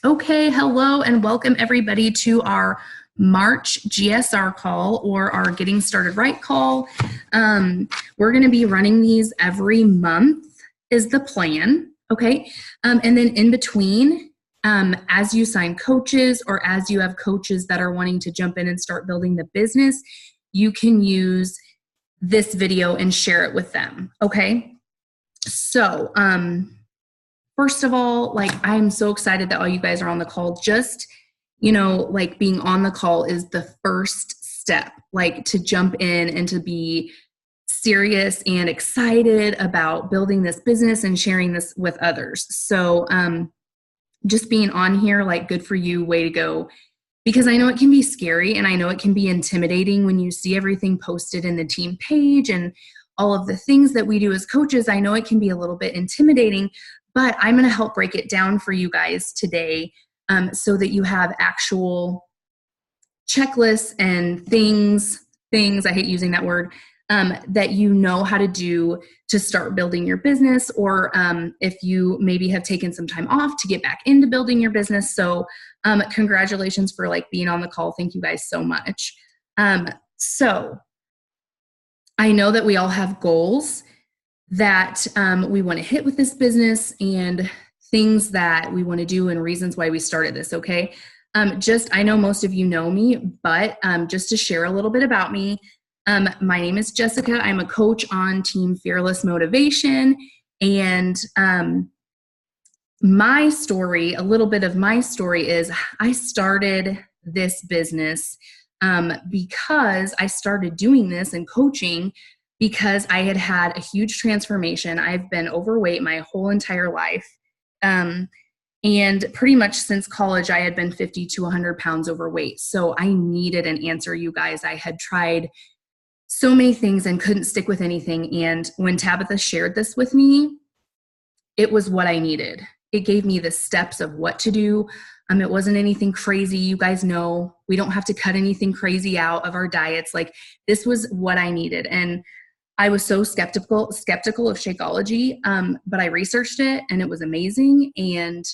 Okay, hello and welcome everybody to our March GSR call, or our Getting Started Right call. We're going to be running these every month is the plan, okay? And then in between, as you sign coaches or as you have coaches that are wanting to jump in and start building the business, you can use this video and share it with them, okay? So, first of all, like, I'm so excited that all you guys are on the call. Just, like, being on the call is the first step, like, to jump in and to be serious and excited about building this business and sharing this with others. So, just being on here, like, good for you, way to go. Because I know it can be scary and I know it can be intimidating when you see everything posted in the team page and all of the things that we do as coaches. I know it can be a little bit intimidating, but I'm going to help break it down for you guys today, so that you have actual checklists and things, I hate using that word, that you know how to do to start building your business, or if you maybe have taken some time off to get back into building your business. So congratulations for being on the call. Thank you guys so much. So I know that we all have goals that we want to hit with this business and things that we want to do and reasons why we started this, okay? I know most of you know me, but just to share a little bit about me, my name is Jessica. I'm a coach on Team Fearless Motivation, and my story, a little bit of my story is I started this business because I started doing this and coaching because I had had a huge transformation. I've been overweight my whole entire life. And pretty much since college, I had been 50 to 100 pounds overweight. So I needed an answer, you guys. I had tried so many things and couldn't stick with anything. And when Tabitha shared this with me, it was what I needed. It gave me the steps of what to do. It wasn't anything crazy. You guys know we don't have to cut anything crazy out of our diets. Like, this was what I needed. And I was so skeptical of Shakeology, but I researched it and it was amazing. And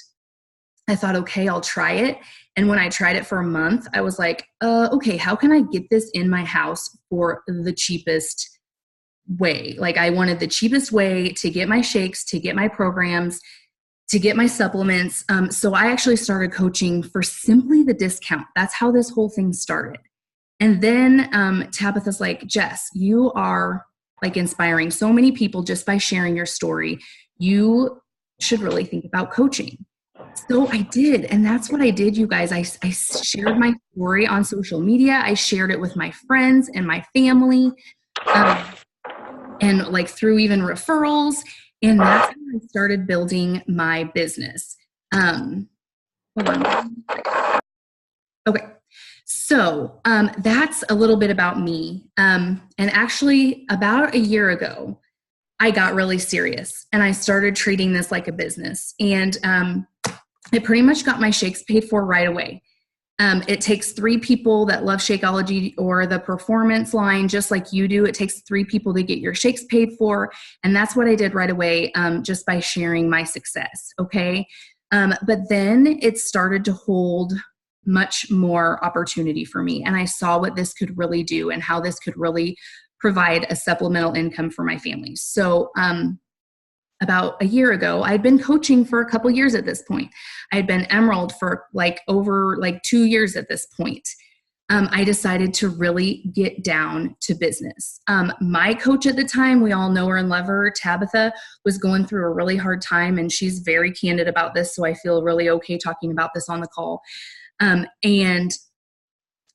I thought, okay, I'll try it. And when I tried it for a month, I was like, okay, how can I get this in my house for the cheapest way? Like, I wanted the cheapest way to get my shakes, to get my programs, to get my supplements. So I actually started coaching for simply the discount. That's how this whole thing started. And then Tabitha's like, Jess, you are inspiring so many people just by sharing your story. You should really think about coaching. So I did. And that's what I did, you guys. I shared my story on social media. I shared it with my friends and my family, and through even referrals. And that's how I started building my business. Hold on. Okay. So that's a little bit about me. And actually, about a year ago, I got really serious and I started treating this like a business. And I pretty much got my shakes paid for right away. It takes 3 people that love Shakeology or the performance line, just like you do. It takes 3 people to get your shakes paid for. And that's what I did right away, just by sharing my success. Okay. But then it started to hold much more opportunity for me. And I saw what this could really do and how this could really provide a supplemental income for my family. So, about a year ago, I'd been coaching for a couple years at this point. I'd been Emerald for over 2 years at this point. I decided to really get down to business. My coach at the time, we all know her and love her, Tabitha, was going through a really hard time, and she's very candid about this, so I feel really okay talking about this on the call. And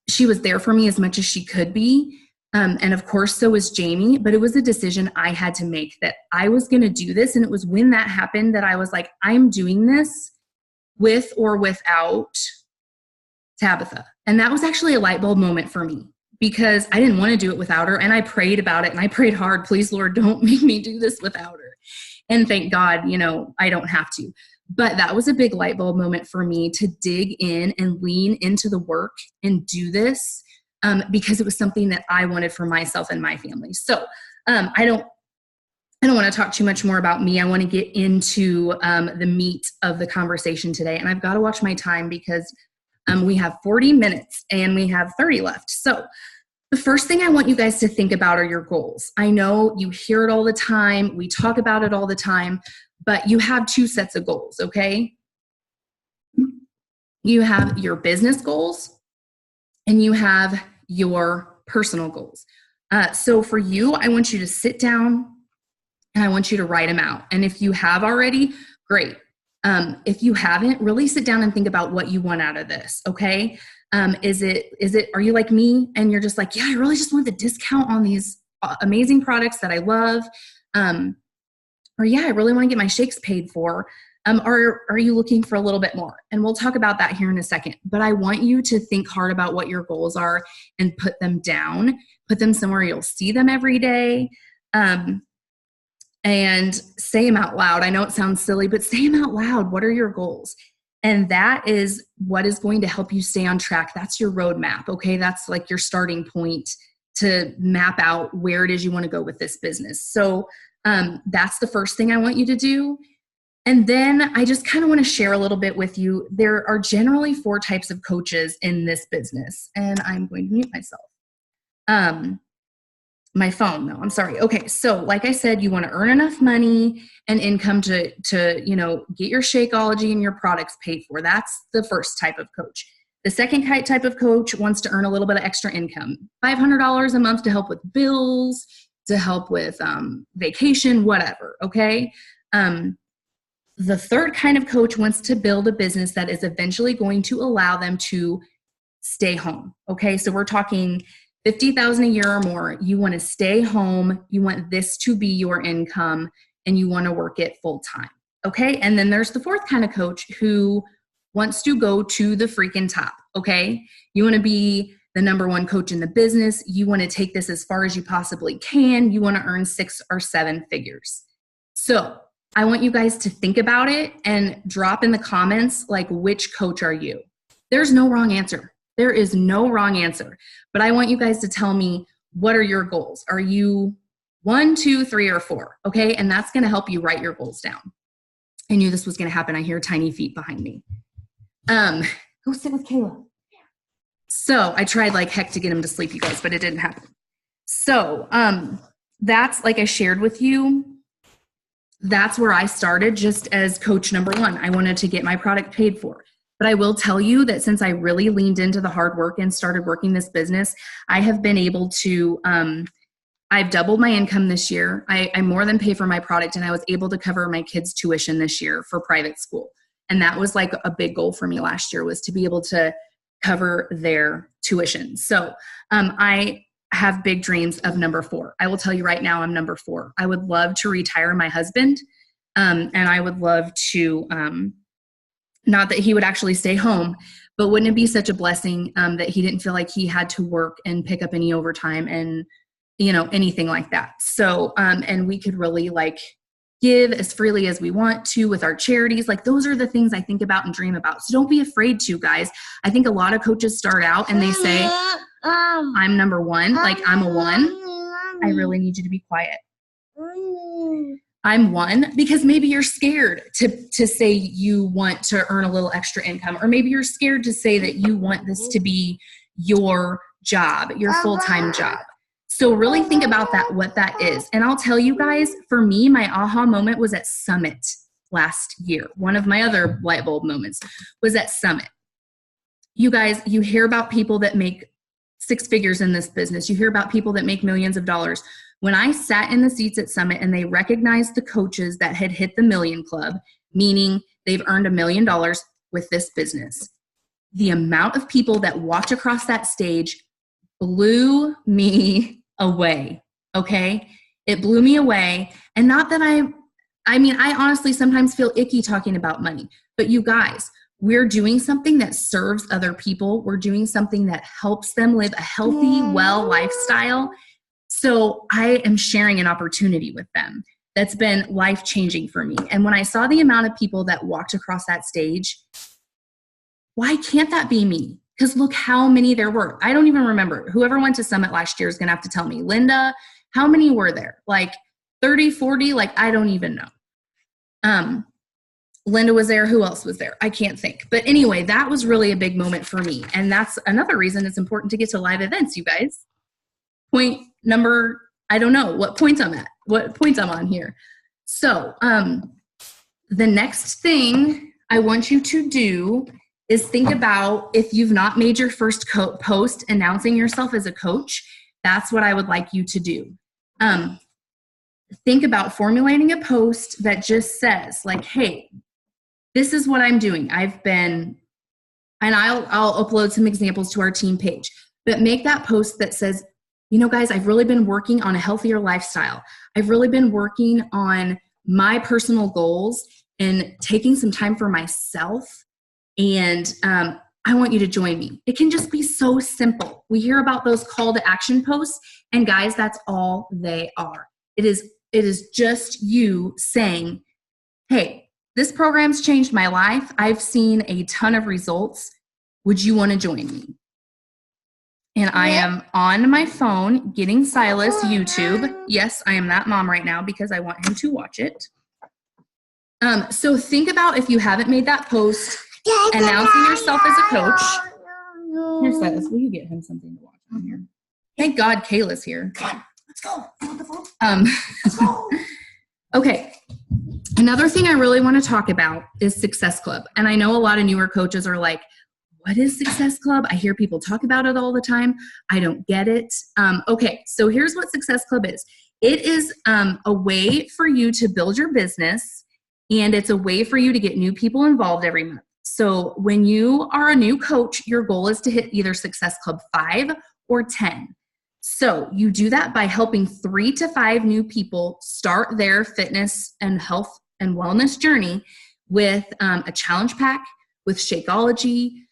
she was there for me as much as she could be. And of course, so was Jamie, but it was a decision I had to make that I was going to do this. And it was when that happened that I was like, I'm doing this with or without Tabitha. And that was actually a light bulb moment for me, because I didn't want to do it without her. And I prayed about it and I prayed hard, please, Lord, don't make me do this without her. And thank God, I don't have to. But that was a big light bulb moment for me to dig in and lean into the work and do this. Because it was something that I wanted for myself and my family. So I don't I don't want to talk too much more about me. I want to get into the meat of the conversation today. And I've got to watch my time because we have 40 minutes and we have 30 left. So the first thing I want you guys to think about are your goals. I know you hear it all the time. We talk about it all the time, but you have two sets of goals, okay? You have your business goals and you have your personal goals. So for you, I want you to sit down and I want you to write them out. And if you have already, great. If you haven't, really sit down and think about what you want out of this, okay? Are you like me and you're just like, yeah, I really just want the discount on these amazing products that I love. Or yeah, I really want to get my shakes paid for. Or are you looking for a little bit more? And we'll talk about that here in a second. But I want you to think hard about what your goals are and put them down, put them somewhere you'll see them every day. And say them out loud. I know it sounds silly, but say them out loud. What are your goals? And that is what is going to help you stay on track. That's your roadmap, okay? That's like your starting point to map out where it is you want to go with this business. So that's the first thing I want you to do. And then I just kind of want to share a little bit with you. There are generally 4 types of coaches in this business. And I'm going to mute myself. My phone, though. I'm sorry. Okay. So like I said, you want to earn enough money and income to get your Shakeology and your products paid for. That's the first type of coach. The second type of coach wants to earn a little bit of extra income, $500 a month to help with bills, to help with vacation, whatever. Okay. The third kind of coach wants to build a business that is eventually going to allow them to stay home. Okay. So we're talking $50,000 a year or more. You want to stay home. You want this to be your income and you want to work it full time. Okay. And then there's the fourth kind of coach who wants to go to the freaking top. Okay. You want to be the number one coach in the business. You want to take this as far as you possibly can. You want to earn 6 or 7 figures. So I want you guys to think about it and drop in the comments, like, which coach are you? There's no wrong answer. There is no wrong answer, but I want you guys to tell me, what are your goals? Are you 1, 2, 3, or 4? Okay. And that's going to help you write your goals down. I knew this was going to happen. I hear tiny feet behind me. Go sit with Kayla. So I tried like heck to get him to sleep, you guys, but it didn't happen. So that's, like I shared with you, that's where I started just as coach number 1. I wanted to get my product paid for. But I will tell you that since I really leaned into the hard work and started working this business, I have been able to, I've doubled my income this year. I more than pay for my product, and I was able to cover my kids' tuition this year for private school. And that was like a big goal for me last year, was to be able to cover their tuition. So I have big dreams of number 4. I will tell you right now, I'm number 4. I would love to retire my husband, and I would love to, not that he would actually stay home, but wouldn't it be such a blessing that he didn't feel like he had to work and pick up any overtime and, anything like that. So, and we could really like give as freely as we want to with our charities. Like, those are the things I think about and dream about. So don't be afraid to, guys. I think a lot of coaches start out and they say, I'm number 1, like I'm a 1. I really need you to be quiet. I'm 1, because maybe you're scared to say you want to earn a little extra income, or maybe you're scared to say that you want this to be your job, your full-time job. So really think about that, what that is. And I'll tell you guys, for me, my aha moment was at Summit last year. One of my other light bulb moments was at Summit. You guys, you hear about people that make 6 figures in this business. You hear about people that make millions of dollars. When I sat in the seats at Summit and they recognized the coaches that had hit the million club, meaning they've earned $1 million with this business, the amount of people that walked across that stage blew me away. Okay. It blew me away. And not that I honestly sometimes feel icky talking about money, but you guys, we're doing something that serves other people. We're doing something that helps them live a healthy, well lifestyle. So I am sharing an opportunity with them that's been life-changing for me. And when I saw the amount of people that walked across that stage, why can't that be me? Because look how many there were. I don't even remember. Whoever went to Summit last year is going to have to tell me. Linda, how many were there? Like 30, 40, like, I don't even know. Linda was there. Who else was there? I can't think. But anyway, that was really a big moment for me. And that's another reason it's important to get to live events, you guys. Point number, I don't know what points I'm at, what points I'm on here. So the next thing I want you to do is think about, if you've not made your first post announcing yourself as a coach, that's what I would like you to do. Think about formulating a post that just says, like, hey, this is what I'm doing. And I'll upload some examples to our team page, but make that post that says, you know, guys, I've really been working on a healthier lifestyle. I've really been working on my personal goals and taking some time for myself. And I want you to join me. It can just be so simple. We hear about those call to action posts, and guys, that's all they are. It is just you saying, hey, this program's changed my life. I've seen a ton of results. Would you want to join me? And I am on my phone getting Silas YouTube. Yes, I am that mom right now because I want him to watch it. So think about, if you haven't made that post, announcing yourself as a coach. Here, Silas, will you get him something to watch on here? Thank God Kayla's here. Come on, let's go. Let's go. Okay. Another thing I really want to talk about is Success Club. And I know a lot of newer coaches are like, what is Success Club? I hear people talk about it all the time. I don't get it. Okay, so here's what Success Club is. It is a way for you to build your business, and it's a way for you to get new people involved every month. So when you are a new coach, your goal is to hit either Success Club 5 or 10. So you do that by helping 3 to 5 new people start their fitness and health and wellness journey with a challenge pack, with Shakeology.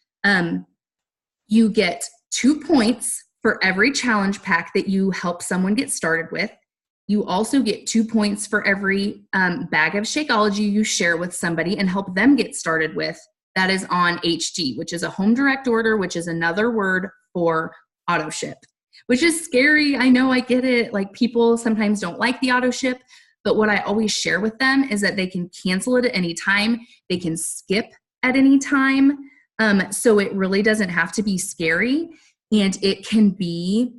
You get 2 points for every challenge pack that you help someone get started with. You also get 2 points for every bag of Shakeology you share with somebody and help them get started with. That is on HD, which is a home direct order, which is another word for auto ship, which is scary. I know, I get it. Like, people sometimes don't like the auto ship, but what I always share with them is that they can cancel it at any time. They can skip at any time. So it really doesn't have to be scary, and it can be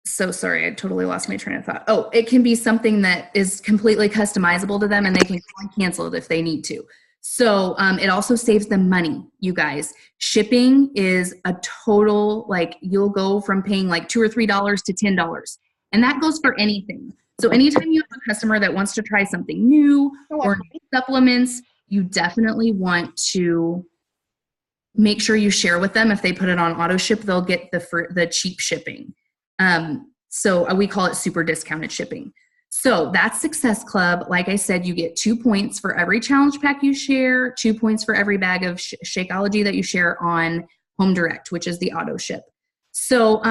so sorry, I totally lost my train of thought. Oh, it can be something that is completely customizable to them, and they can cancel it if they need to. So it also saves them money, you guys. Shipping is a total, like, you'll go from paying like $2 or $3 to $10, and that goes for anything. So anytime you have a customer that wants to try something new or new supplements, you definitely want to make sure you share with them. If they put it on auto ship, they'll get the cheap shipping. So we call it super discounted shipping. So that's Success Club. Like I said, you get 2 points for every challenge pack you share, 2 points for every bag of Shakeology that you share on Home Direct, which is the auto ship. So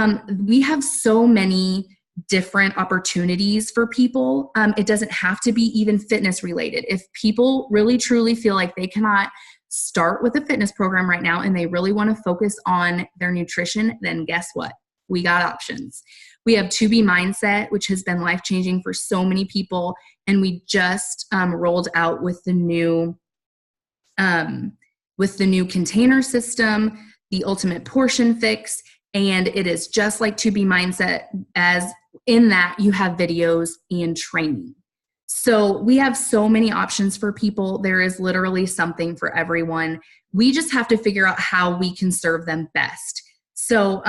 we have so many different opportunities for people. It doesn't have to be even fitness related. If people really truly feel like they cannot start with a fitness program right now and they really want to focus on their nutrition, then guess what? We got options. We have 2B Mindset, which has been life-changing for so many people, and we just rolled out with the new container system, the Ultimate Portion Fix, and it is just like 2B Mindset, as in that you have videos and training. So we have so many options for people. There is literally something for everyone. We just have to figure out how we can serve them best. So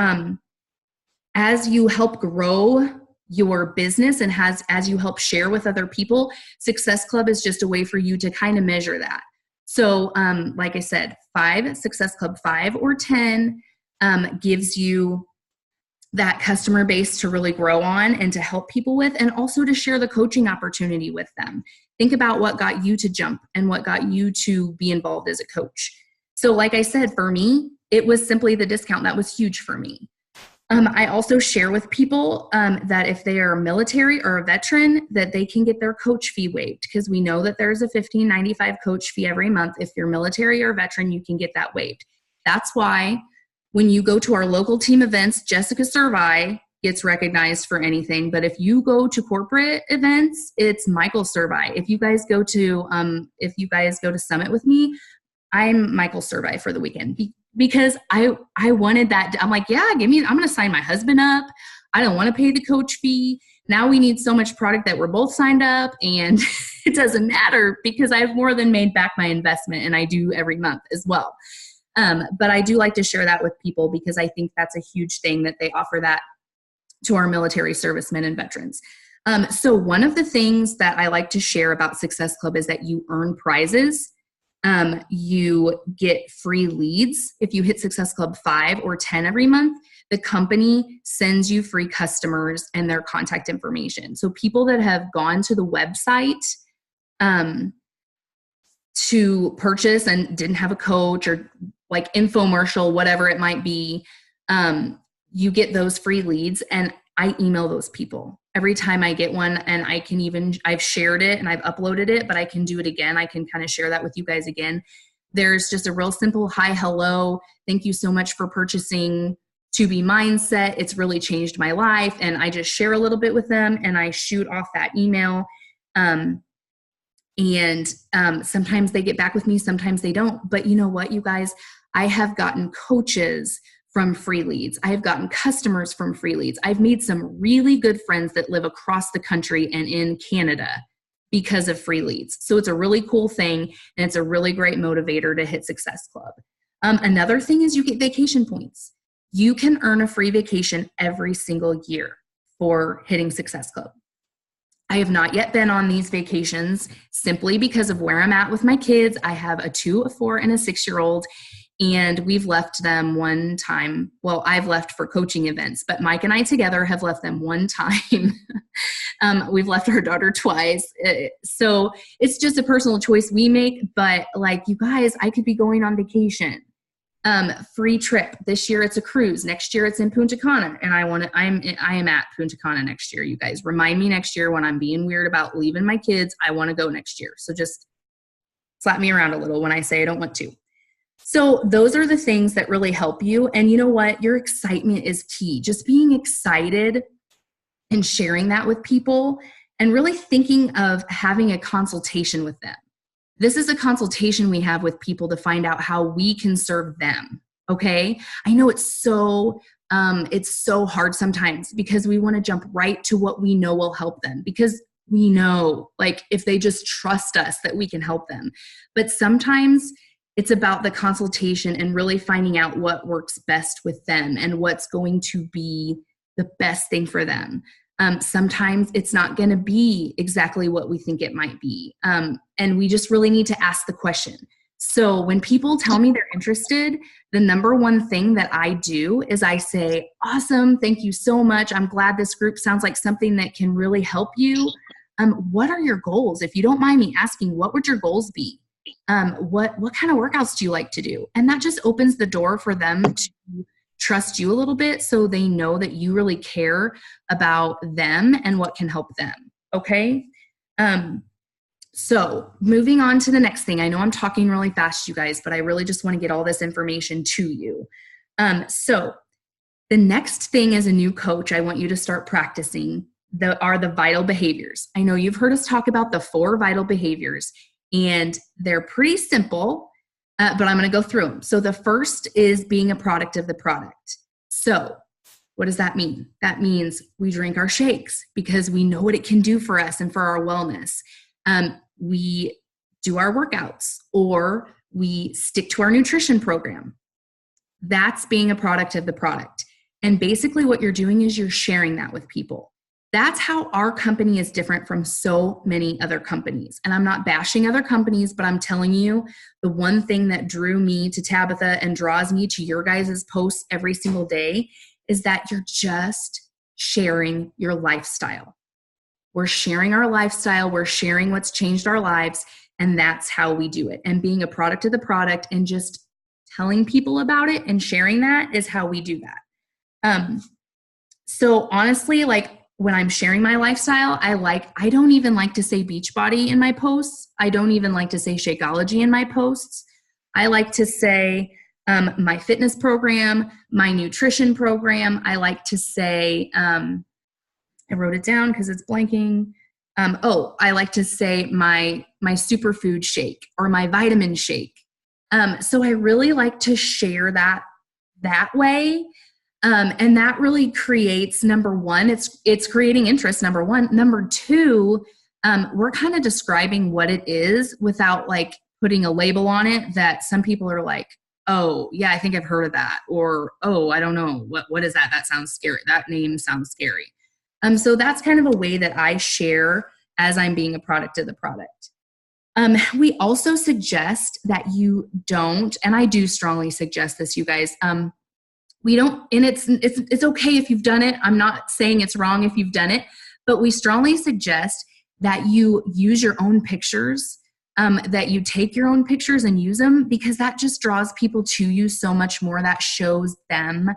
as you help grow your business and as you help share with other people, Success Club is just a way for you to kind of measure that. So like I said, Success Club 5 or 10 gives you that customer base to really grow on and to help people with, and also to share the coaching opportunity with them. Think about what got you to jump and what got you to be involved as a coach. So like I said, for me, it was simply the discount. That was huge for me. I also share with people that if they are military or a veteran, that they can get their coach fee waived, because we know that there's a $15.95 coach fee every month. If you're military or veteran, you can get that waived. That's why When you go to our local team events, Jessica Servi gets recognized for anything. But if you go to corporate events, it's Michael Servi. If you guys go to Summit with me, I'm Michael Servi for the weekend because I wanted that. I'm like, yeah, I'm going to sign my husband up. I don't want to pay the coach fee. Now we need so much product that we're both signed up, and it doesn't matter because I've more than made back my investment, and I do every month as well. But I do like to share that with people because I think that's a huge thing that they offer that to our military servicemen and veterans. So one of the things that I like to share about Success Club is that you earn prizes. You get free leads. If you hit Success Club 5 or 10 every month, the company sends you free customers and their contact information. So people that have gone to the website to purchase and didn't have a coach or like infomercial, whatever it might be, you get those free leads, and I email those people every time I get one. And I've shared it and I've uploaded it, but I can do it again. I can kind of share that with you guys again. There's just a real simple hi, hello. Thank you so much for purchasing To Be Mindset. It's really changed my life. And I just share a little bit with them and I shoot off that email. Sometimes they get back with me, sometimes they don't. But you know what, you guys, I have gotten coaches from free leads. I have gotten customers from free leads. I've made some really good friends that live across the country and in Canada because of free leads. So it's a really cool thing, and it's a really great motivator to hit Success Club. Another thing is you get vacation points. You can earn a free vacation every single year for hitting Success Club. I have not yet been on these vacations simply because of where I'm at with my kids. I have a 2, a 4, and a 6-year-old. And we've left them one time. Well, I've left for coaching events, but Mike and I together have left them one time. We've left our daughter twice. So it's just a personal choice we make. But like you guys, I could be going on vacation. Free trip. This year it's a cruise. Next year it's in Punta Cana. And I am at Punta Cana next year. You guys remind me next year when I'm being weird about leaving my kids. I want to go next year. So just slap me around a little when I say I don't want to. So those are the things that really help you. And you know what? Your excitement is key. Just being excited and sharing that with people and really thinking of having a consultation with them. This is a consultation we have with people to find out how we can serve them. Okay. I know it's so hard sometimes because we want to jump right to what we know will help them because we know, like, if they just trust us that we can help them. But sometimes it's about the consultation and really finding out what works best with them and what's going to be the best thing for them. Sometimes it's not going to be exactly what we think it might be. And we just really need to ask the question. So when people tell me they're interested, the number one thing that I do is I say, awesome, thank you so much. I'm glad this group sounds like something that can really help you. What are your goals? If you don't mind me asking, what would your goals be? What kind of workouts do you like to do? And that just opens the door for them to trust you a little bit so they know that you really care about them and what can help them. Okay. So moving on to the next thing. I know I'm talking really fast, you guys, but I really just want to get all this information to you. So the next thing as a new coach, I want you to start practicing are the vital behaviors. I know you've heard us talk about the 4 vital behaviors. And they're pretty simple, but I'm going to go through them. So the first is being a product of the product. So what does that mean? That means we drink our shakes because we know what it can do for us and for our wellness. We do our workouts, or we stick to our nutrition program. That's being a product of the product. And basically what you're doing is you're sharing that with people. That's how our company is different from so many other companies. And I'm not bashing other companies, but I'm telling you, the one thing that drew me to Tabitha and draws me to your guys' posts every single day is that you're just sharing your lifestyle. We're sharing our lifestyle. We're sharing what's changed our lives. And that's how we do it. And being a product of the product and just telling people about it and sharing that is how we do that. So honestly, like, when I'm sharing my lifestyle, I don't even like to say Beachbody in my posts. I don't even like to say Shakeology in my posts. I like to say my fitness program, my nutrition program. I like to say, I wrote it down because it's blanking. I like to say my superfood shake or my vitamin shake. So I really like to share that way. And that really creates, number one, it's creating interest, number one. Number two, we're kind of describing what it is without like putting a label on it that some people are like, oh yeah, I think I've heard of that. Or, oh, I don't know. What is that? That sounds scary. That name sounds scary. So that's kind of a way that I share as I'm being a product of the product. We also suggest that you don't, and I do strongly suggest this, you guys, we don't, and it's okay if you've done it. I'm not saying it's wrong if you've done it, but we strongly suggest that you use your own pictures, that you take your own pictures and use them, because that just draws people to you so much more. That shows them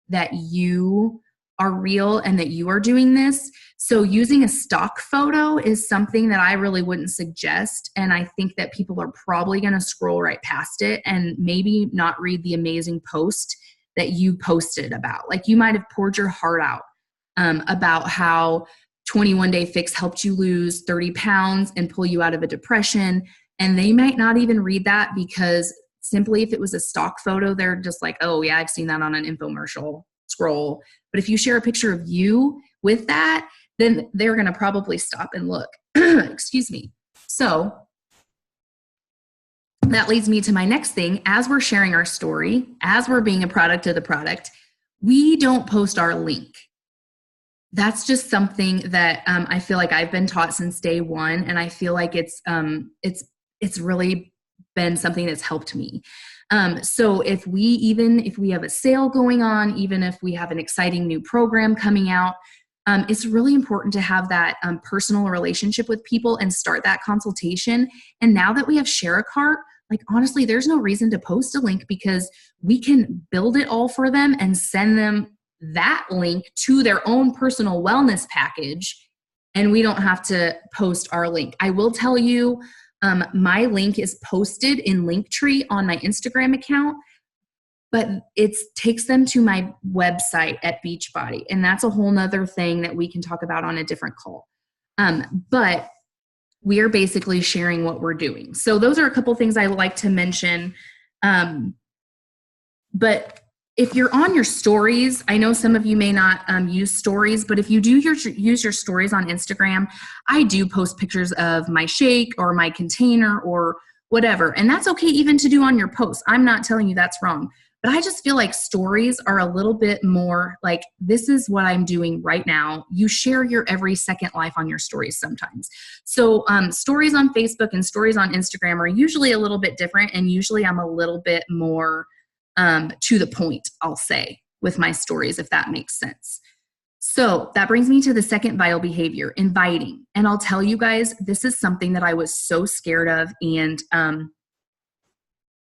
that you are real and that you are doing this. So using a stock photo is something that I really wouldn't suggest. And I think that people are probably going to scroll right past it and maybe not read the amazing post that you posted about. Like you might have poured your heart out about how 21 Day Fix helped you lose 30 pounds and pull you out of a depression. And they might not even read that, because simply if it was a stock photo, they're just like, oh yeah, I've seen that on an infomercial, scroll. But if you share a picture of you with that, then they're going to probably stop and look. Excuse me. So that leads me to my next thing. As we're sharing our story, as we're being a product of the product, we don't post our link. That's just something that I feel like I've been taught since day one, and I feel like it's really been something that's helped me. So if we have a sale going on, even if we have an exciting new program coming out, it's really important to have that personal relationship with people and start that consultation. And now that we have Share a Cart, like honestly, there's no reason to post a link, because we can build it all for them and send them that link to their own personal wellness package, and we don't have to post our link. I will tell you, my link is posted in Linktree on my Instagram account, but it takes them to my website at Beachbody, and that's a whole nother thing that we can talk about on a different call. But we are basically sharing what we're doing. So those are a couple things I like to mention. But if you're on your stories, I know some of you may not use stories, but if you do use your stories on Instagram, I do post pictures of my shake or my container or whatever. And that's okay even to do on your post. I'm not telling you that's wrong. But I just feel like stories are a little bit more like, this is what I'm doing right now. You share your every second life on your stories sometimes. So stories on Facebook and stories on Instagram are usually a little bit different. And usually I'm a little bit more to the point, I'll say, with my stories, if that makes sense. So that brings me to the second vital behavior, inviting. And I'll tell you guys, this is something that I was so scared of. And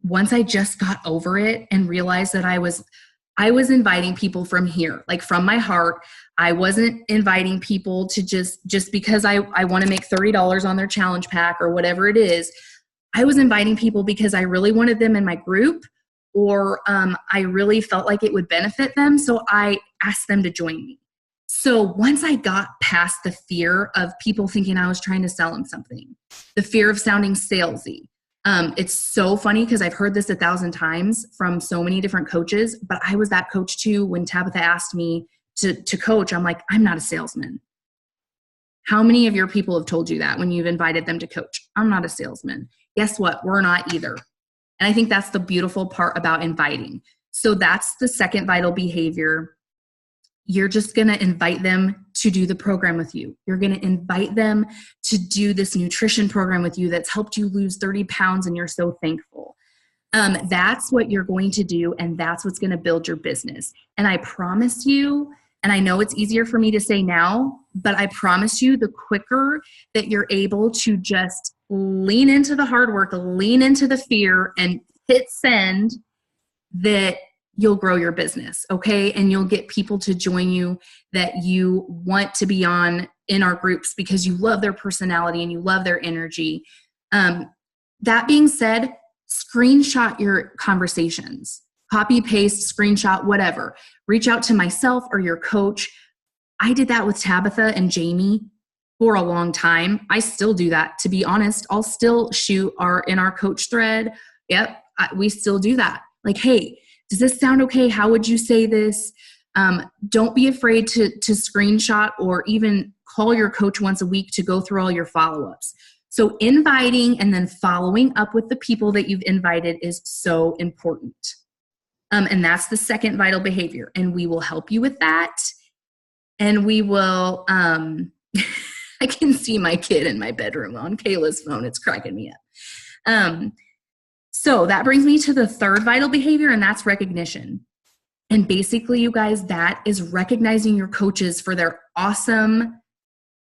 once I just got over it and realized that I was inviting people from here, like from my heart. I wasn't inviting people to just because I want to make $30 on their challenge pack or whatever it is. I was inviting people because I really wanted them in my group, or I really felt like it would benefit them. So I asked them to join me. So once I got past the fear of people thinking I was trying to sell them something, the fear of sounding salesy, it's so funny because I've heard this 1,000 times from so many different coaches, but I was that coach too. When Tabitha asked me to coach, I'm like, I'm not a salesman. How many of your people have told you that when you've invited them to coach? I'm not a salesman. Guess what? We're not either. And I think that's the beautiful part about inviting. So that's the second vital behavior. You're just going to invite them to do the program with you. You're going to invite them to do this nutrition program with you that's helped you lose 30 pounds, and you're so thankful. That's what you're going to do, and that's what's going to build your business. And I promise you, and I know it's easier for me to say now, but I promise you, the quicker that you're able to just lean into the hard work, lean into the fear, and hit send, that you'll grow your business, okay? And you'll get people to join you that you want to be on in our groups because you love their personality and you love their energy. That being said, screenshot your conversations. copy, paste, screenshot, whatever. Reach out to myself or your coach. I did that with Tabitha and Jamie for a long time. I still do that. To be honest, I'll still shoot in our coach thread. Yep, we still do that. Like, hey, does this sound okay? How would you say this? Don't be afraid to screenshot or even call your coach once a week to go through all your follow-ups. So inviting and then following up with the people that you've invited is so important. And that's the second vital behavior. And we will help you with that. And we will, I can see my kid in my bedroom on Kayla's phone. It's cracking me up. So that brings me to the third vital behavior, and that's recognition. And basically, you guys, that is recognizing your coaches for their awesome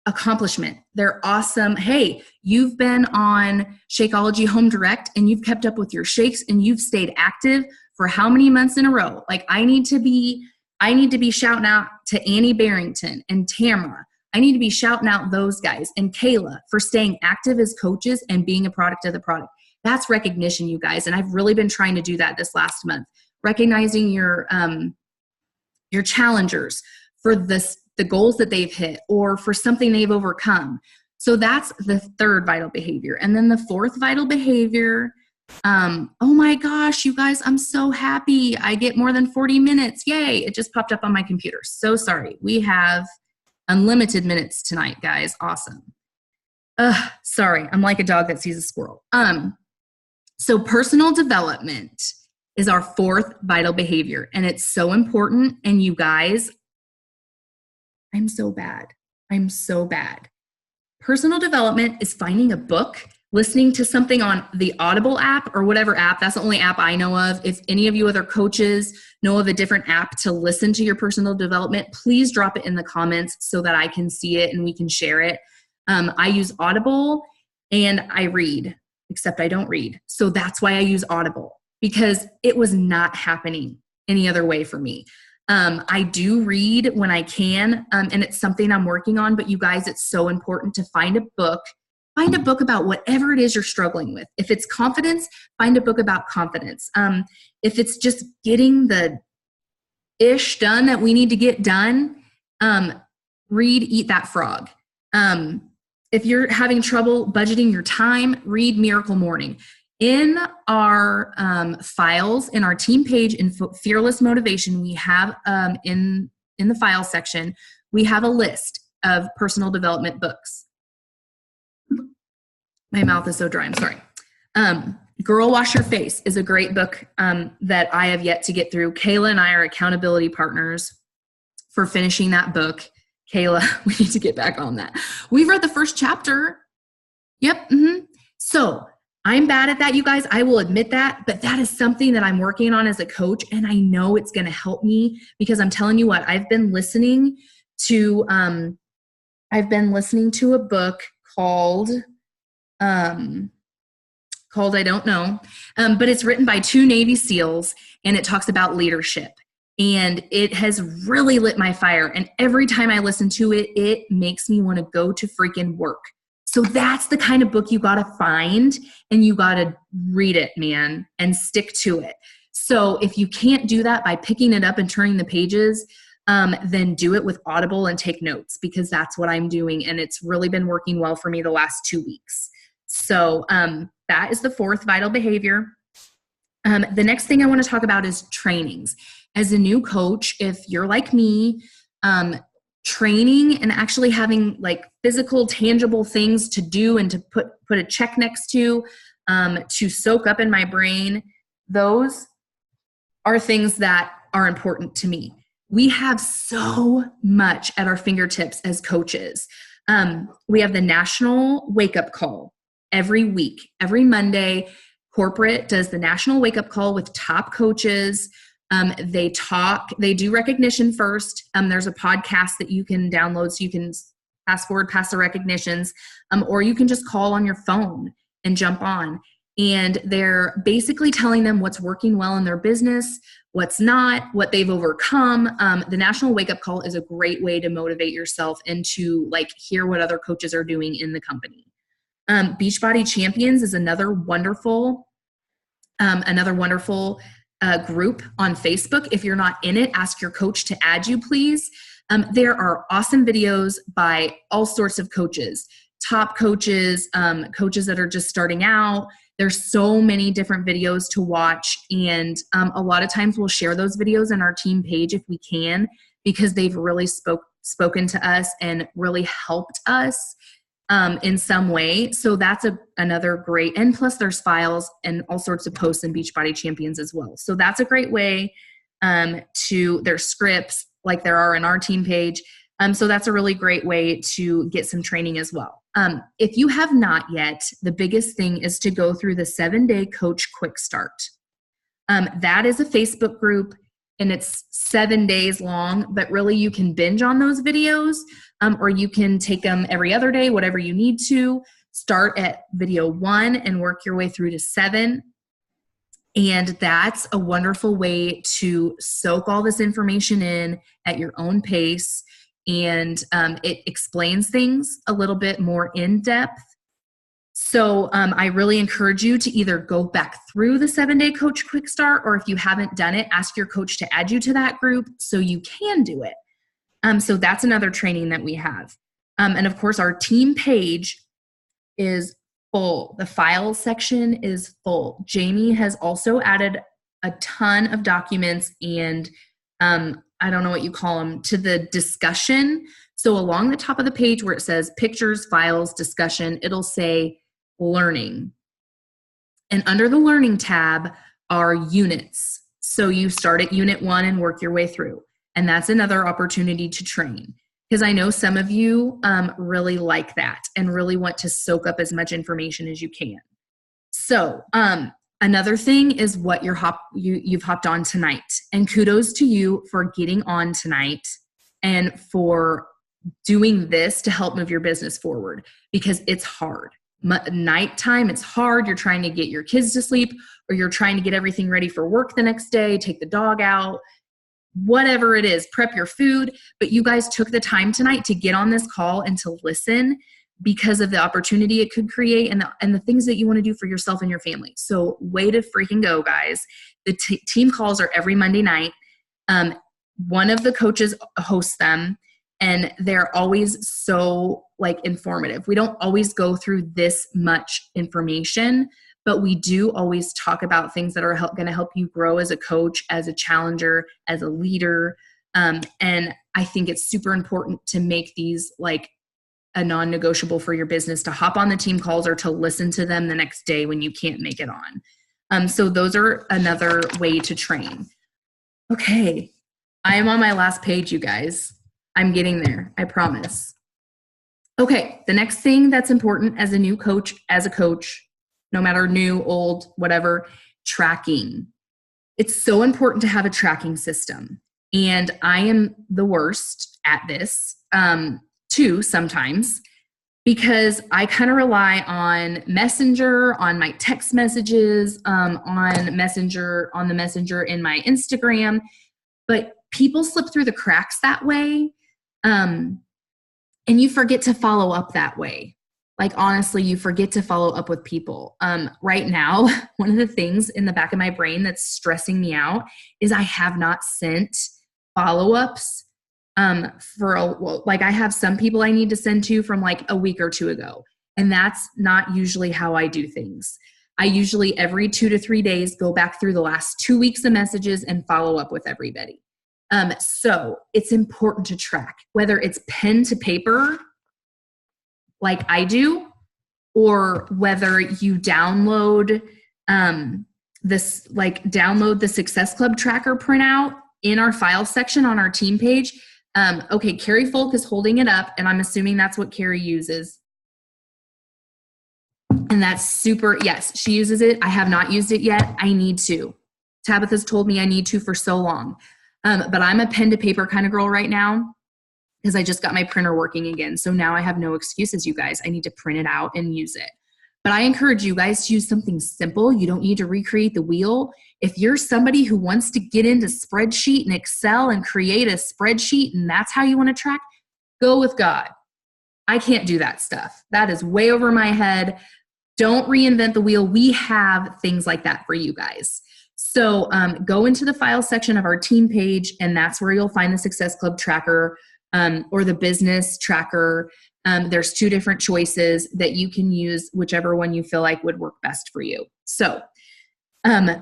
accomplishment. They're awesome. Hey, you've been on Shakeology Home Direct and you've kept up with your shakes and you've stayed active for how many months in a row? Like I need to be shouting out to Annie Barrington and Tamara. I need to be shouting out those guys and Kayla for staying active as coaches and being a product of the product. That's recognition, you guys. And I've really been trying to do that this last month. Recognizing your challengers for the goals that they've hit or for something they've overcome. So that's the third vital behavior. And then the fourth vital behavior, oh my gosh, you guys, I'm so happy. I get more than 40 minutes. Yay. It just popped up on my computer. So sorry. We have unlimited minutes tonight, guys. Awesome. Sorry. I'm like a dog that sees a squirrel. So personal development is our fourth vital behavior. And it's so important. And you guys, I'm so bad. Personal development is finding a book, listening to something on the Audible app or whatever app. That's the only app I know of. If any of you other coaches know of a different app to listen to your personal development, please drop it in the comments so that I can see it and we can share it. I use Audible and I read, except I don't read. So that's why I use Audible, because it was not happening any other way for me. I do read when I can, and it's something I'm working on, but you guys, it's so important to find a book about whatever it is you're struggling with. If it's confidence, find a book about confidence. If it's just getting the ish done that we need to get done, read Eat That Frog. If you're having trouble budgeting your time, read Miracle Morning. In our files, in our team page in Fearless Motivation, we have in the file section, we have a list of personal development books. My mouth is so dry, I'm sorry. Girl Wash Your Face is a great book that I have yet to get through. Kayla and I are accountability partners for finishing that book. Kayla, we need to get back on that. We've read the first chapter. Yep. So I'm bad at that, you guys. I will admit that, but that is something that I'm working on as a coach, and I know it's going to help me because I'm telling you what, I've been listening to a book called I don't know, but it's written by 2 Navy SEALs, and it talks about leadership. And it has really lit my fire. And every time I listen to it, it makes me want to go to freaking work. So that's the kind of book you got to find, and you got to read it, man, and stick to it. So if you can't do that by picking it up and turning the pages, then do it with Audible and take notes, because that's what I'm doing. And it's really been working well for me the last 2 weeks. So that is the fourth vital behavior. The next thing I want to talk about is trainings. As a new coach, if you're like me, training and actually having like physical, tangible things to do and to put a check next to soak up in my brain, those are things that are important to me. We have so much at our fingertips as coaches. We have the National Wake Up Call every week. Every Monday, corporate does the National Wake Up Call with top coaches. They do recognition first. There's a podcast that you can download so you can fast forward past the recognitions, or you can just call on your phone and jump on. And they're basically telling them what's working well in their business, what's not, what they've overcome. The National Wake Up Call is a great way to motivate yourself and to like hear what other coaches are doing in the company. Beachbody Champions is another wonderful group on Facebook. If you're not in it, ask your coach to add you, please. There are awesome videos by all sorts of coaches, top coaches, coaches that are just starting out. There's so many different videos to watch, and a lot of times we'll share those videos on our team page if we can, because they've really spoken to us and really helped us in some way. So that's another great, and plus there's files and all sorts of posts in Beachbody Champions as well. So that's a great way there's scripts like there are in our team page. So that's a really great way to get some training as well. If you have not yet, the biggest thing is to go through the 7-day coach quick start. That is a Facebook group, and it's 7 days long, but really you can binge on those videos, or you can take them every other day, whatever you need to. Start at video 1 and work your way through to 7. And that's a wonderful way to soak all this information in at your own pace. And it explains things a little bit more in depth. So I really encourage you to either go back through the 7-day coach quick start, or if you haven't done it, ask your coach to add you to that group so you can do it. So that's another training that we have. And of course, our team page is full. The files section is full. Jamie has also added a ton of documents and I don't know what you call them, to the discussion. So along the top of the page where it says pictures, files, discussion, it'll say learning. And under the learning tab are units. So you start at unit 1 and work your way through. And that's another opportunity to train, because I know some of you really like that and really want to soak up as much information as you can. So another thing is what you've hopped on tonight. And kudos to you for getting on tonight and for doing this to help move your business forward, because it's hard. Nighttime, it's hard. You're trying to get your kids to sleep, or you're trying to get everything ready for work the next day, take the dog out, whatever it is, prep your food. But you guys took the time tonight to get on this call and to listen because of the opportunity it could create and the things that you want to do for yourself and your family. So way to freaking go, guys. The team calls are every Monday night. One of the coaches hosts them, and they're always so informative. We don't always go through this much information, but we do always talk about things that are going to help you grow as a coach, as a challenger, as a leader. And I think it's super important to make these a non-negotiable for your business, to hop on the team calls or to listen to them the next day when you can't make it on. So those are another way to train. Okay. I am on my last page, you guys. I'm getting there. I promise. Okay. The next thing that's important as a new coach, no matter new, old, whatever, tracking. It's so important to have a tracking system. And I am the worst at this too sometimes, because I kind of rely on Messenger, on my text messages, on the Messenger in my Instagram, but people slip through the cracks that way. And you forget to follow up that way. Honestly, you forget to follow up with people. Right now, one of the things in the back of my brain that's stressing me out is I have not sent follow-ups I have some people I need to send to from a week or 2 ago. And that's not usually how I do things. I usually every 2 to 3 days go back through the last 2 weeks of messages and follow up with everybody. So it's important to track, whether it's pen to paper like I do, or whether you download download the Success Club tracker printout in our file section on our team page. Okay, Carrie Folk is holding it up, and I'm assuming that's what Carrie uses. And that's super, yes, she uses it. I have not used it yet. I need to. Tabitha's told me I need to for so long. But I'm a pen to paper kind of girl right now, because I just got my printer working again. So now I have no excuses, you guys. I need to print it out and use it. But I encourage you guys to use something simple. You don't need to recreate the wheel. If you're somebody who wants to get into spreadsheet and Excel and create a spreadsheet and that's how you want to track, go with God. I can't do that stuff. That is way over my head. Don't reinvent the wheel. We have things like that for you guys. So go into the file section of our team page, and that's where you'll find the Success Club tracker or the business tracker. There's 2 different choices that you can use, whichever one you feel like would work best for you. So, and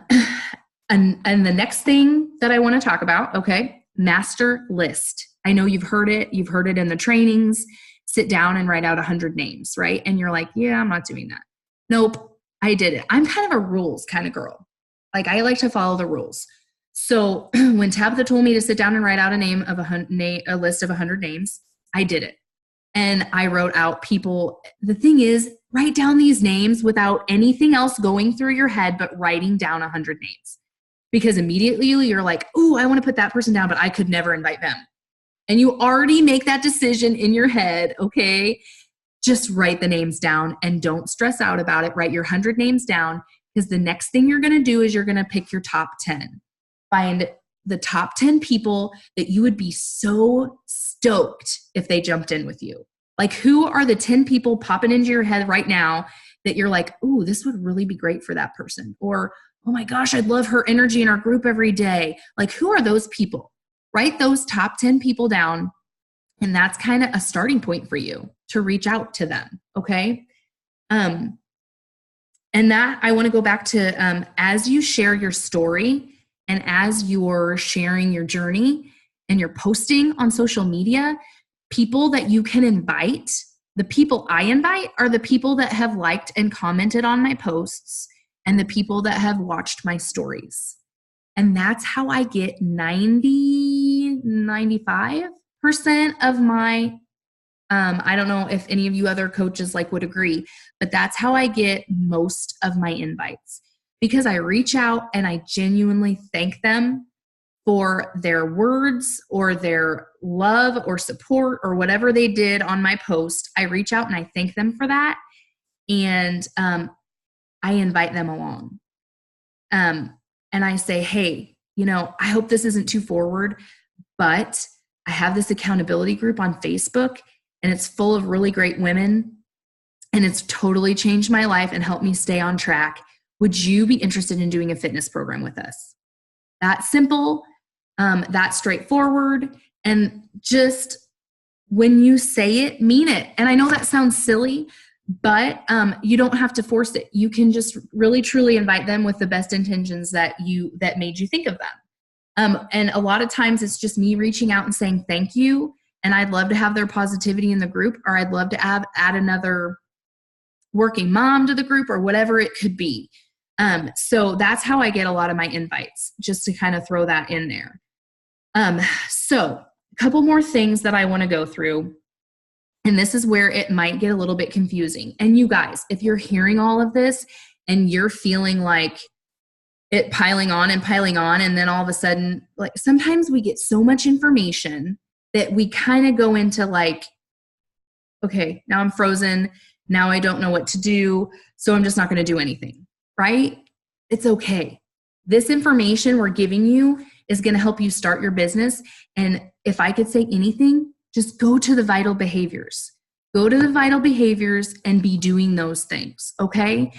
the next thing that I want to talk about, okay, master list. I know you've heard it. You've heard it in the trainings. Sit down and write out 100 names, right? And you're like, yeah, I'm not doing that. Nope, I did it. I'm kind of a rules kind of girl. Like, I like to follow the rules. So when Tabitha told me to sit down and write out a list of 100 names, I did it. And I wrote out people. The thing is, write down these names without anything else going through your head but writing down 100 names. Because immediately you're like, oh, I want to put that person down, but I could never invite them. And you already make that decision in your head, okay? Just write the names down and don't stress out about it. Write your 100 names down, because the next thing you're going to do is you're going to pick your top 10. Find the top 10 people that you would be so stoked if they jumped in with you. Like, who are the 10 people popping into your head right now that you're like, ooh, this would really be great for that person? Or, oh my gosh, I'd love her energy in our group every day. Like, who are those people? Write those top 10 people down, and that's kind of a starting point for you to reach out to them, okay? And that, I want to go back to as you share your story and as you're sharing your journey and you're posting on social media, people that you can invite, the people I invite are the people that have liked and commented on my posts and the people that have watched my stories. And that's how I get 95% of my, I don't know if any of you other coaches would agree, but that's how I get most of my invites, because I reach out and I genuinely thank them for their words or their love or support or whatever they did on my post. I reach out and I thank them for that. And I invite them along. And I say, hey, I hope this isn't too forward, but I have this accountability group on Facebook, and it's full of really great women, and it's totally changed my life and helped me stay on track. Would you be interested in doing a fitness program with us? That simple, that straightforward, and just when you say it, mean it. And I know that sounds silly, but you don't have to force it. You can just really, truly invite them with the best intentions that made you think of them. And a lot of times it's just me reaching out and saying thank you, and I'd love to have their positivity in the group, or I'd love to add another working mom to the group, or whatever it could be. So that's how I get a lot of my invites, just to kind of throw that in there. So a couple more things that I want to go through. And this is where it might get a little bit confusing. And you guys, if you're hearing all of this and you're feeling like it piling on, and then all of a sudden, sometimes we get so much information that we kind of go into okay, now I'm frozen. Now I don't know what to do. So I'm just not going to do anything, right? It's okay. This information we're giving you is going to help you start your business. And if I could say anything, just go to the vital behaviors. Go to the vital behaviors and be doing those things, okay?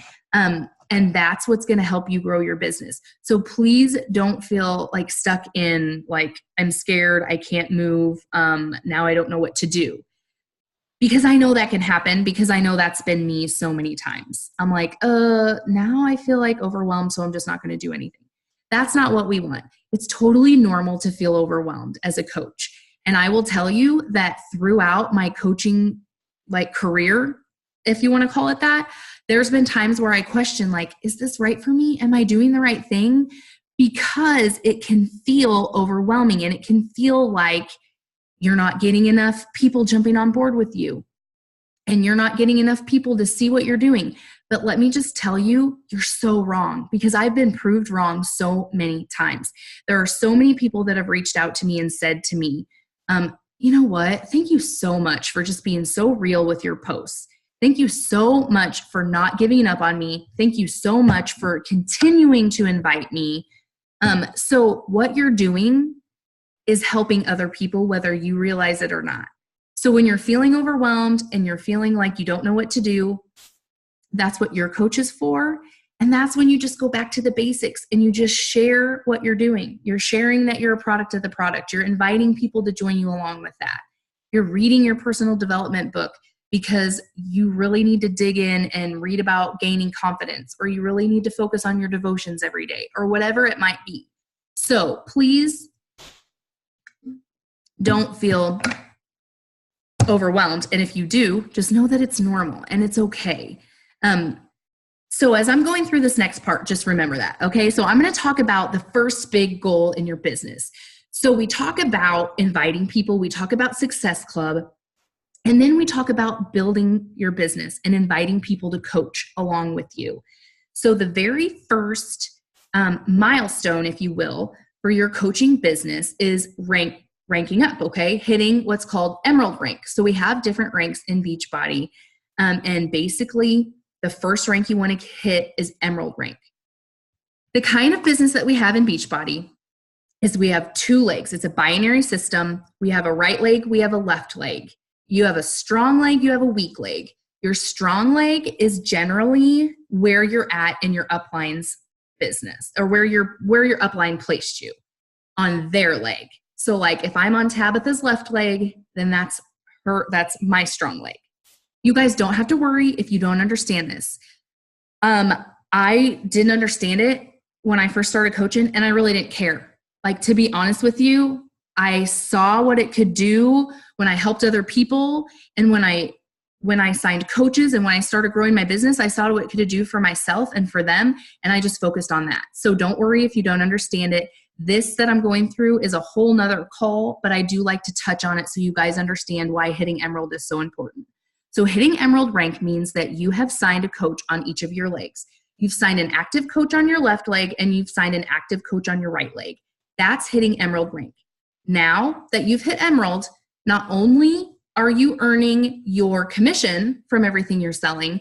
And that's what's going to help you grow your business. So please don't feel stuck in I'm scared, I can't move, now I don't know what to do. Because I know that can happen, because I know that's been me so many times. I'm now I feel overwhelmed, so I'm just not going to do anything. That's not what we want. It's totally normal to feel overwhelmed as a coach. And I will tell you that throughout my coaching career, if you want to call it that, there's been times where I question, is this right for me? Am I doing the right thing? Because it can feel overwhelming, and it can feel like you're not getting enough people jumping on board with you, and you're not getting enough people to see what you're doing. But let me just tell you, you're so wrong, because I've been proved wrong so many times. There are so many people that have reached out to me and said to me, you know what? Thank you so much for just being so real with your posts. Thank you so much for not giving up on me. Thank you so much for continuing to invite me. So what you're doing is helping other people, whether you realize it or not. So when you're feeling overwhelmed and you're feeling like you don't know what to do, that's what your coach is for. And that's when you just go back to the basics and you just share what you're doing. You're sharing that you're a product of the product. You're inviting people to join you along with that. You're reading your personal development book because you really need to dig in and read about gaining confidence, or you really need to focus on your devotions every day, or whatever it might be. So please don't feel overwhelmed. And if you do, just know that it's normal and it's okay. So as I'm going through this next part, just remember that, okay? So I'm going to talk about the first big goal in your business. So we talk about inviting people, we talk about Success Club, and then we talk about building your business and inviting people to coach along with you. So the very first milestone, if you will, for your coaching business is ranking up, okay? Hitting what's called Emerald rank. So we have different ranks in Beachbody, and basically the first rank you want to hit is Emerald rank. The kind of business that we have in Beachbody is we have two legs. It's a binary system. We have a right leg, we have a left leg. You have a strong leg, you have a weak leg. Your strong leg is generally where you're at in your upline's business, or where your upline placed you on their leg. So like if I'm on Tabitha's left leg, then that's my strong leg. You guys don't have to worry if you don't understand this. I didn't understand it when I first started coaching, and I really didn't care. Like, to be honest with you, I saw what it could do when I helped other people, and when I signed coaches, and when I started growing my business, I saw what it could do for myself and for them, and I just focused on that. So don't worry if you don't understand it. This that I'm going through is a whole nother call, but I do like to touch on it so you guys understand why hitting Emerald is so important. So hitting Emerald rank means that you have signed a coach on each of your legs. You've signed an active coach on your left leg, and you've signed an active coach on your right leg. That's hitting Emerald rank. Now that you've hit Emerald, not only are you earning your commission from everything you're selling,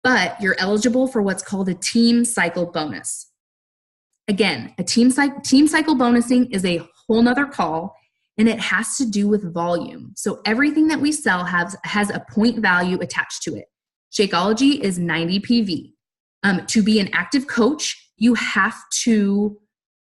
but you're eligible for what's called a team cycle bonus. Again, a team cycle bonusing is a whole nother call, and it has to do with volume. So everything that we sell has a point value attached to it. Shakeology is 90 PV. To be an active coach, you have to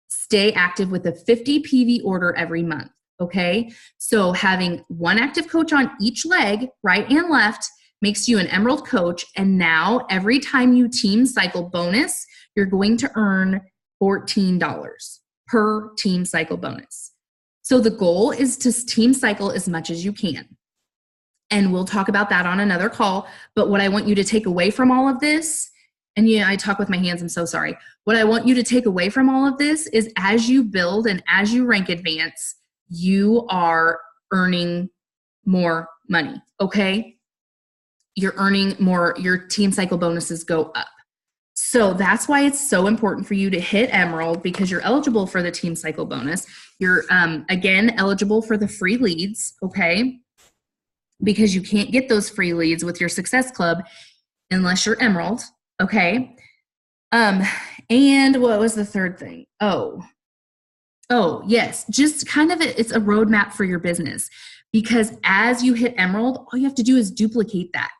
stay active with a 50 PV order every month, okay? So having one active coach on each leg, right and left, makes you an Emerald coach, and now every time you team cycle bonus, you're going to earn $14 per team cycle bonus. So the goal is to team cycle as much as you can. And we'll talk about that on another call. But what I want you to take away from all of this, and yeah, I talk with my hands, I'm so sorry. What I want you to take away from all of this is as you build and as you rank advance, you are earning more money, okay? You're earning more, your team cycle bonuses go up. So that's why it's so important for you to hit Emerald, because you're eligible for the team cycle bonus. You're, again, eligible for the free leads, okay? Because you can't get those free leads with your Success Club unless you're Emerald, okay? And what was the third thing? Oh, yes, just kind of it's a roadmap for your business, because as you hit Emerald, all you have to do is duplicate that.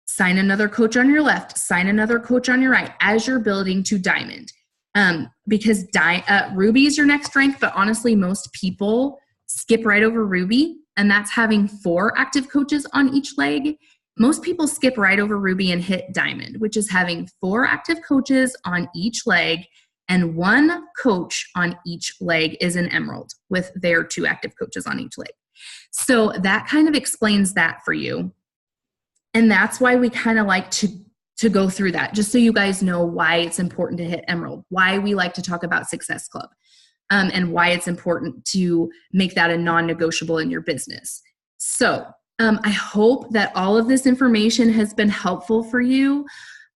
Sign another coach on your left, sign another coach on your right as you're building to Diamond. Because Ruby is your next rank, but honestly, most people skip right over Ruby, and that's having 4 active coaches on each leg. Most people skip right over Ruby and hit Diamond, which is having 4 active coaches on each leg, and 1 coach on each leg is an Emerald with their 2 active coaches on each leg. So that kind of explains that for you. And that's why we kind of like to go through that, just so you guys know why it's important to hit Emerald, why we like to talk about Success Club, and why it's important to make that a non-negotiable in your business. So I hope that all of this information has been helpful for you.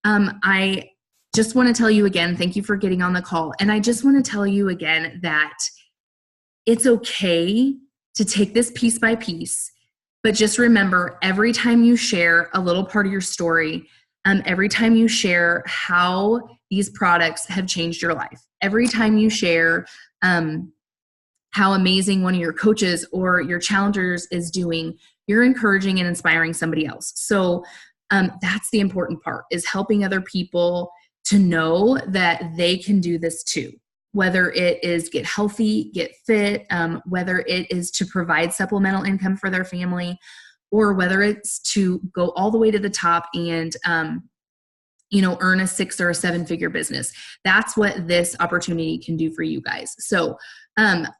I just want to tell you again, thank you for getting on the call. And I just want to tell you again that it's okay to take this piece by piece. But just remember, every time you share a little part of your story, every time you share how these products have changed your life, every time you share how amazing one of your coaches or your challengers is doing, you're encouraging and inspiring somebody else. So that's the important part, is helping other people to know that they can do this too. Whether it is get healthy, get fit, whether it is to provide supplemental income for their family, or whether it's to go all the way to the top and, earn a 6 or a 7-figure business. That's what this opportunity can do for you guys. So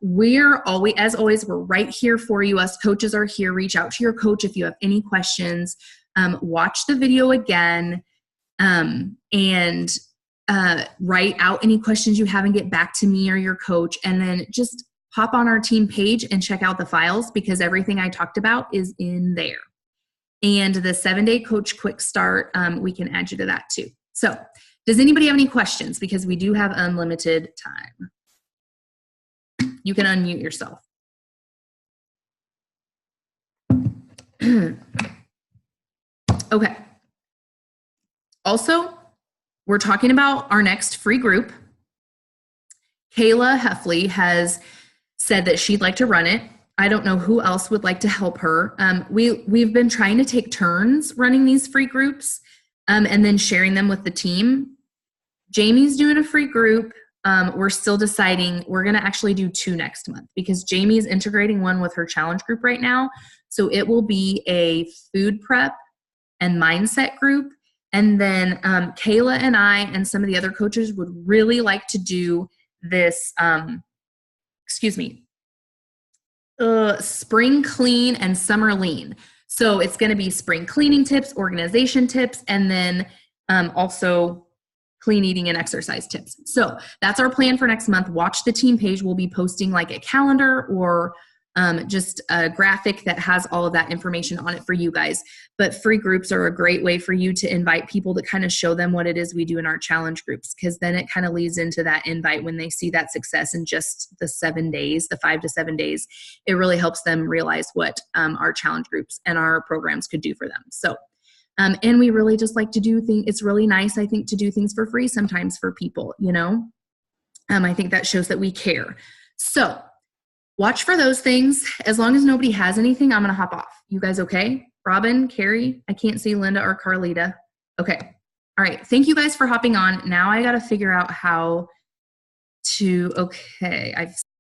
we're always, as always, we're right here for you. Us coaches are here. Reach out to your coach if you have any questions. Watch the video again, and write out any questions you have and get back to me or your coach. And then just hop on our team page and check out the files, because everything I talked about is in there. And the 7-day coach quick start, we can add you to that too. So does anybody have any questions? Because we do have unlimited time. You can unmute yourself. Okay. Also, we're talking about our next free group. Kayla Heffley has said that she'd like to run it. I don't know who else would like to help her. We've been trying to take turns running these free groups, and then sharing them with the team. Jamie's doing a free group. We're still deciding. We're going to actually do 2 next month, because Jamie's integrating one with her challenge group right now. So it will be a food prep and mindset group. And then Kayla and I and some of the other coaches would really like to do this, spring clean and summer lean. So it's going to be spring cleaning tips, organization tips, and then also clean eating and exercise tips. So that's our plan for next month. Watch the team page. We'll be posting like a calendar or just a graphic that has all of that information on it for you guys. But free groups are a great way for you to invite people to kind of show them what it is we do in our challenge groups, because then it kind of leads into that invite when they see that success in just the 7 days, the 5 to 7 days. It really helps them realize what our challenge groups and our programs could do for them. So, and we really just like to do things. It's really nice, I think, to do things for free sometimes for people, I think that shows that we care. So watch for those things. As long as nobody has anything, I'm going to hop off. You guys okay? Robin, Carrie, I can't see Linda or Carlita. Okay. All right. Thank you guys for hopping on. Now I got to figure out how to, okay, I've